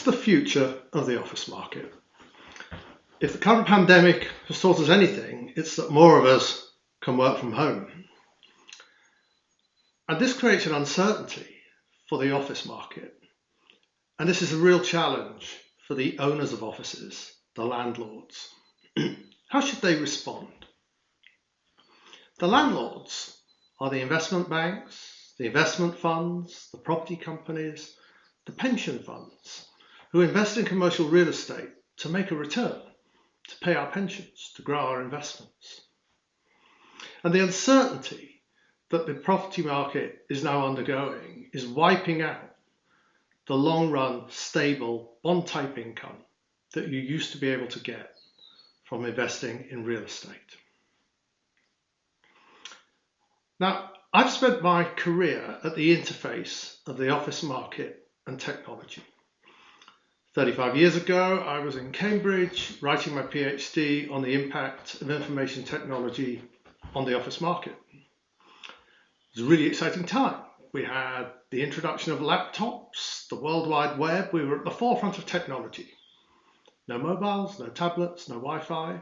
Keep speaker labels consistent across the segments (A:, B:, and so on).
A: the future of the office market? If the current pandemic has taught us anything, it's that more of us can work from home. And this creates an uncertainty for the office market. And this is a real challenge for the owners of offices, the landlords. How should they respond? The landlords are the investment banks, the investment funds, the property companies, the pension funds, who invest in commercial real estate to make a return, to pay our pensions, to grow our investments. And the uncertainty that the property market is now undergoing is wiping out the long-run, stable, bond-type income that you used to be able to get from investing in real estate. Now, I've spent my career at the interface of the office market and technology. 35 years ago, I was in Cambridge writing my PhD on the impact of information technology on the office market. It was a really exciting time. We had the introduction of laptops, the World Wide Web. We were at the forefront of technology. No mobiles, no tablets, no Wi-Fi. It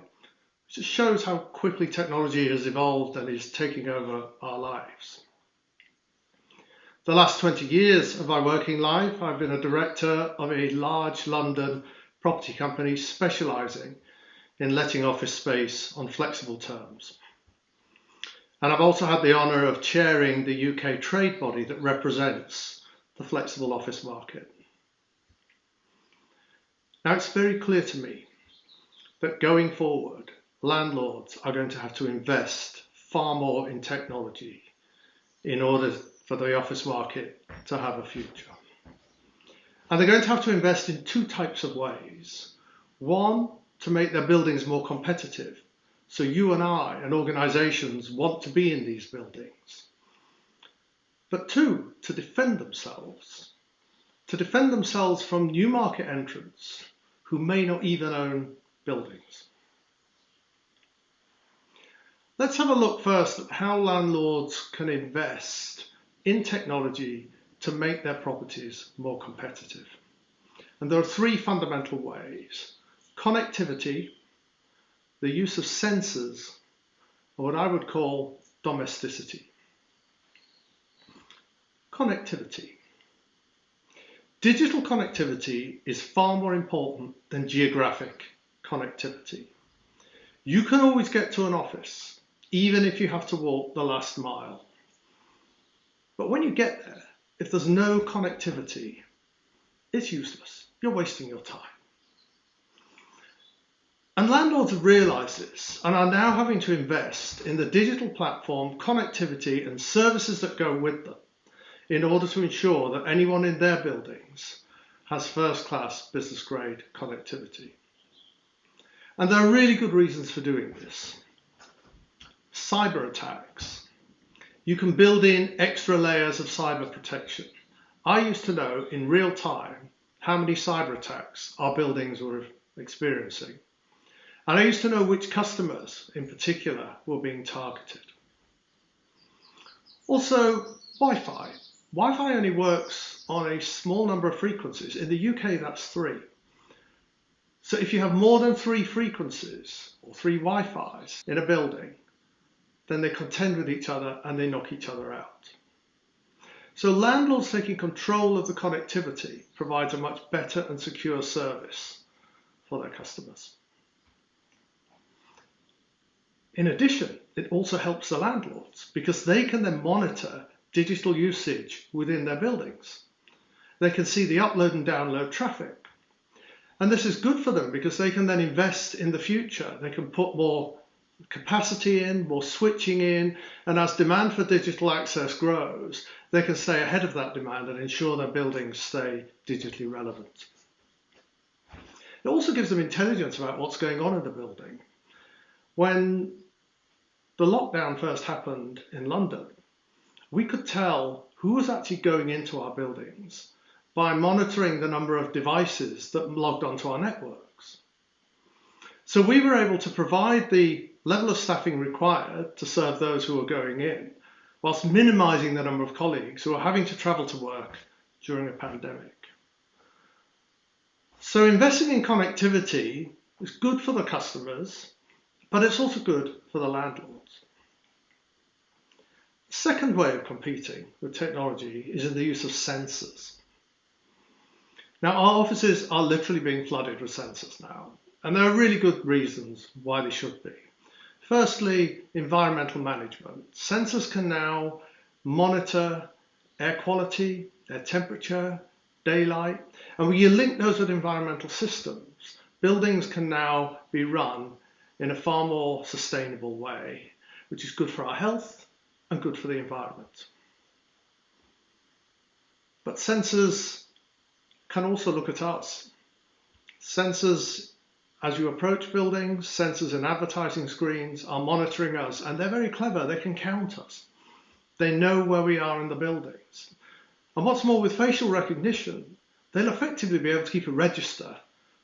A: just shows how quickly technology has evolved and is taking over our lives. The last 20 years of my working life, I've been a director of a large London property company specialising in letting office space on flexible terms. And I've also had the honour of chairing the UK trade body that represents the flexible office market. Now, it's very clear to me that going forward, landlords are going to have to invest far more in technology in order for the office market to have a future. And they're going to have to invest in two types of ways. One, to make their buildings more competitive. So you and I and organisations want to be in these buildings. But two, to defend themselves from new market entrants who may not even own buildings. Let's have a look first at how landlords can invest in technology to make their properties more competitive. And there are three fundamental ways: connectivity, the use of sensors, or what I would call domesticity. Connectivity. Digital connectivity is far more important than geographic connectivity. You can always get to an office, even if you have to walk the last mile. But when you get there, if there's no connectivity, it's useless. You're wasting your time. And landlords have realised this and are now having to invest in the digital platform, connectivity and services that go with them in order to ensure that anyone in their buildings has first-class business-grade connectivity. And there are really good reasons for doing this. Cyber attacks. You can build in extra layers of cyber protection. I used to know in real time how many cyber attacks our buildings were experiencing. And I used to know which customers in particular were being targeted. Also, Wi-Fi. Wi-Fi only works on a small number of frequencies. In the UK, that's 3. So if you have more than 3 frequencies or 3 Wi-Fis in a building, then they contend with each other and they knock each other out. So landlords taking control of the connectivity provides a much better and secure service for their customers. In addition, it also helps the landlords because they can then monitor digital usage within their buildings. They can see the upload and download traffic. And this is good for them because they can then invest in the future. They can put more capacity in, more switching in, and as demand for digital access grows, they can stay ahead of that demand and ensure their buildings stay digitally relevant. It also gives them intelligence about what's going on in the building. When the lockdown first happened in London, we could tell who was actually going into our buildings by monitoring the number of devices that logged onto our networks. So we were able to provide the level of staffing required to serve those who were going in, whilst minimising the number of colleagues who are having to travel to work during a pandemic. So investing in connectivity is good for the customers, but it's also good for the landlords. The second way of competing with technology is in the use of sensors. Now, our offices are literally being flooded with sensors now, and there are really good reasons why they should be. Firstly, environmental management. Sensors can now monitor air quality, air temperature, daylight, and when you link those with environmental systems, buildings can now be run in a far more sustainable way, which is good for our health and good for the environment. But sensors can also look at us. Sensors, as you approach buildings, sensors in advertising screens are monitoring us, and they're very clever. They can count us. They know where we are in the buildings. And what's more, with facial recognition, they'll effectively be able to keep a register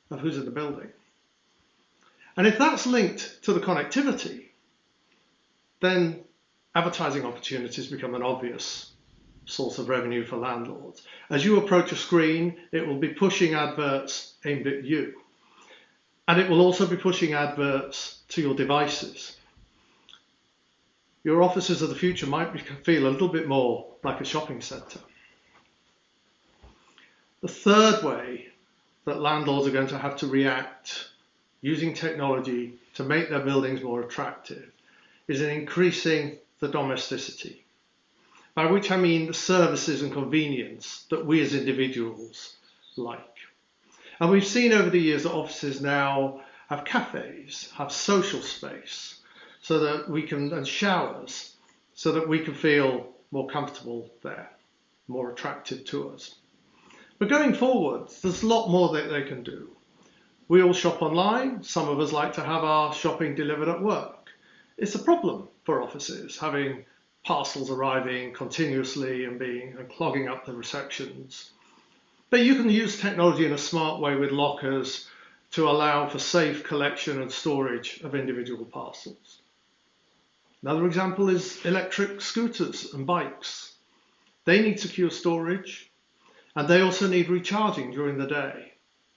A: of who's in the building. And if that's linked to the connectivity, then advertising opportunities become an obvious source of revenue for landlords. As you approach a screen, it will be pushing adverts aimed at you. And it will also be pushing adverts to your devices. Your offices of the future might feel a little bit more like a shopping centre. The third way that landlords are going to have to react using technology to make their buildings more attractive is in increasing the domesticity, by which I mean the services and convenience that we as individuals like. And we've seen over the years that offices now have cafes, have social space, so that we can, and showers, so that we can feel more comfortable there, more attractive to us. But going forward, there's a lot more that they can do. We all shop online. Some of us like to have our shopping delivered at work. It's a problem for offices, having parcels arriving continuously and clogging up the receptions. But you can use technology in a smart way with lockers to allow for safe collection and storage of individual parcels. Another example is electric scooters and bikes. They need secure storage, and they also need recharging during the day,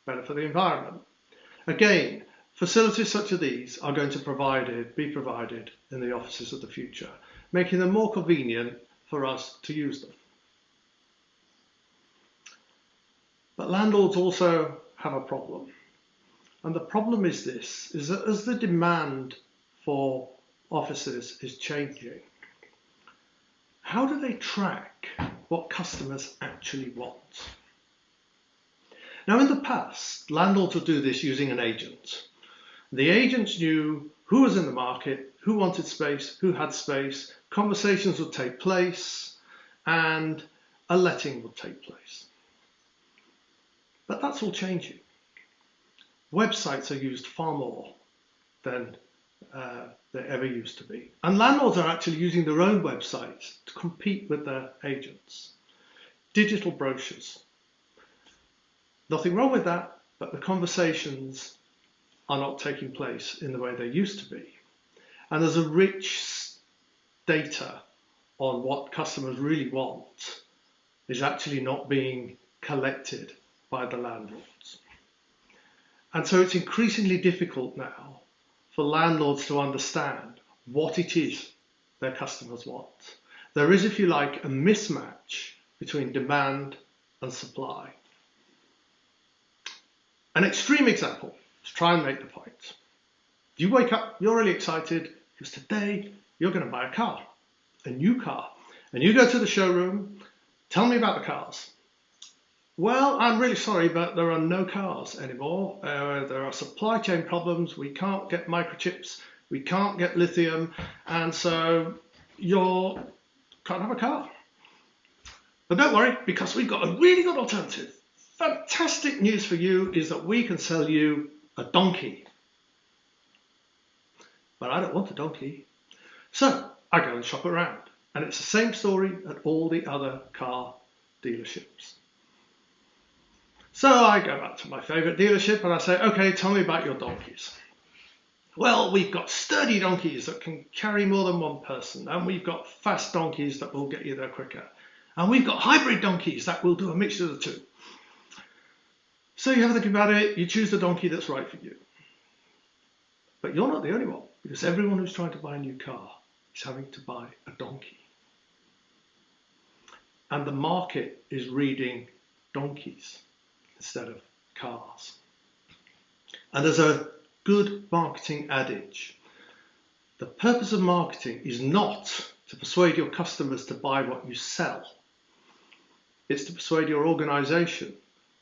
A: better for the environment. Again, facilities such as these are going to be provided in the offices of the future, making them more convenient for us to use them. But landlords also have a problem. And the problem is this, is that as the demand for offices is changing, how do they track what customers actually want? Now, in the past, landlords would do this using an agent. The agents knew who was in the market, who wanted space, who had space, conversations would take place, and a letting would take place. But that's all changing. Websites are used far more than they ever used to be. And landlords are actually using their own websites to compete with their agents. Digital brochures. Nothing wrong with that, but the conversations are not taking place in the way they used to be. And there's a rich data on what customers really want is actually not being collected by the landlords. And so it's increasingly difficult now for landlords to understand what it is their customers want. There is, if you like, a mismatch between demand and supply. An extreme example, to try and make the point. You wake up, you're really excited, because today you're going to buy a car, a new car. And you go to the showroom, tell me about the cars. Well, I'm really sorry, but there are no cars anymore. There are supply chain problems. We can't get microchips. We can't get lithium. And so you can't have a car. But don't worry, because we've got a really good alternative. Fantastic news for you is that we can sell you a donkey. But I don't want a donkey. So I go and shop around. And it's the same story at all the other car dealerships. So I go back to my favourite dealership and I say, okay, tell me about your donkeys. Well, we've got sturdy donkeys that can carry more than one person, and we've got fast donkeys that will get you there quicker. And we've got hybrid donkeys that will do a mixture of the two. So you have to think about it, you choose the donkey that's right for you. But you're not the only one, because everyone who's trying to buy a new car is having to buy a donkey. And the market is reading donkeys instead of cars. And there's a good marketing adage. The purpose of marketing is not to persuade your customers to buy what you sell. It's to persuade your organization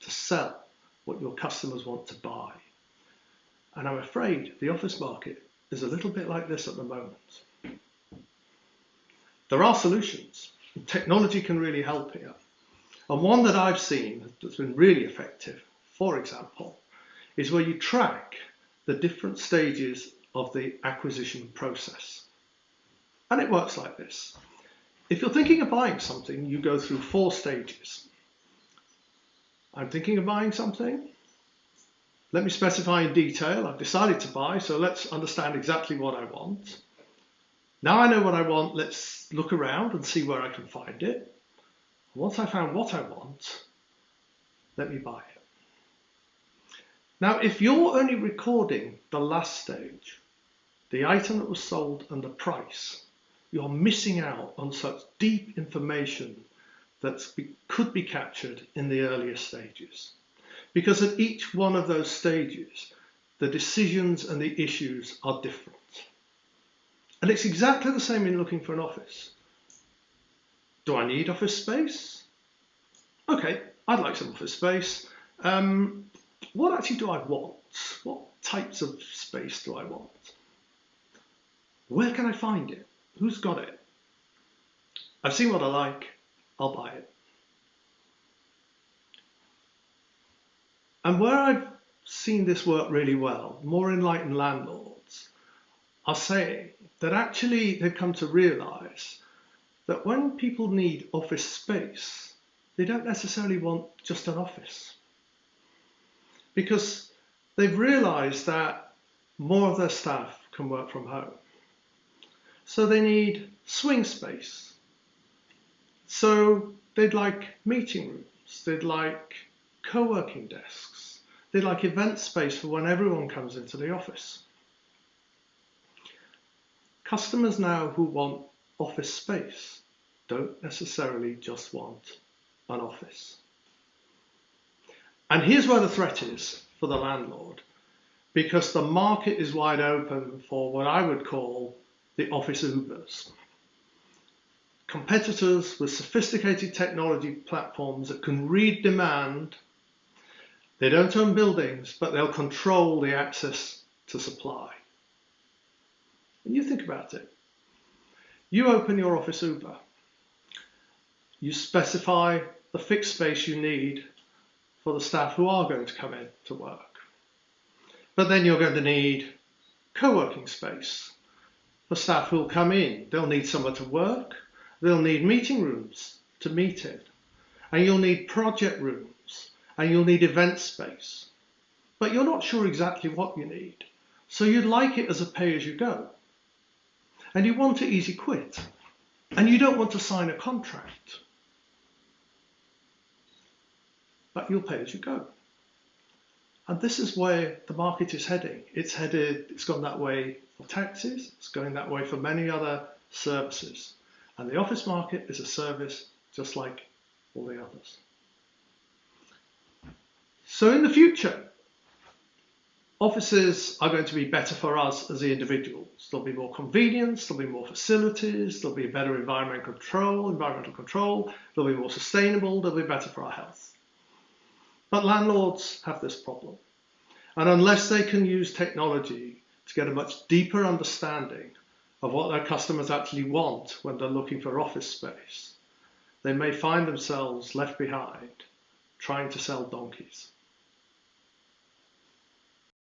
A: to sell what your customers want to buy. And I'm afraid the office market is a little bit like this at the moment. There are solutions. Technology can really help here. And one that I've seen that's been really effective, for example, is where you track the different stages of the acquisition process. And it works like this. If you're thinking of buying something, you go through 4 stages. I'm thinking of buying something. Let me specify in detail. I've decided to buy, so let's understand exactly what I want. Now I know what I want, let's look around and see where I can find it. Once I found what I want, let me buy it. Now, if you're only recording the last stage, the item that was sold and the price, you're missing out on such deep information that could be captured in the earlier stages. Because at each one of those stages, the decisions and the issues are different. And it's exactly the same in looking for an office. Do I need office space? Okay, I'd like some office space. What actually do I want? What types of space do I want? Where can I find it? Who's got it? I've seen what I like, I'll buy it. And where I've seen this work really well, more enlightened landlords are saying that actually they've come to realise that when people need office space, they don't necessarily want just an office. Because they've realised that more of their staff can work from home. So they need swing space. So they'd like meeting rooms, they'd like co-working desks, they'd like event space for when everyone comes into the office. Customers now who want office space don't necessarily just want an office. And here's where the threat is for the landlord, because the market is wide open for what I would call the office Ubers. Competitors with sophisticated technology platforms that can read demand. They don't own buildings, but they'll control the access to supply. And you think about it. You open your office Uber. You specify the fixed space you need for the staff who are going to come in to work. But then you're going to need co-working space for staff who will come in. They'll need somewhere to work. They'll need meeting rooms to meet in. And you'll need project rooms. And you'll need event space. But you're not sure exactly what you need. So you'd like it as a pay-as-you-go. And you want to easy quit. And you don't want to sign a contract. But you'll pay as you go. And this is where the market is heading. It's gone that way for taxis, it's going that way for many other services. And the office market is a service just like all the others. So in the future, offices are going to be better for us as the individuals. There'll be more convenience, there'll be more facilities, there'll be better environmental control, they'll be more sustainable, they'll be better for our health. But landlords have this problem. And unless they can use technology to get a much deeper understanding of what their customers actually want when they're looking for office space, they may find themselves left behind trying to sell donkeys.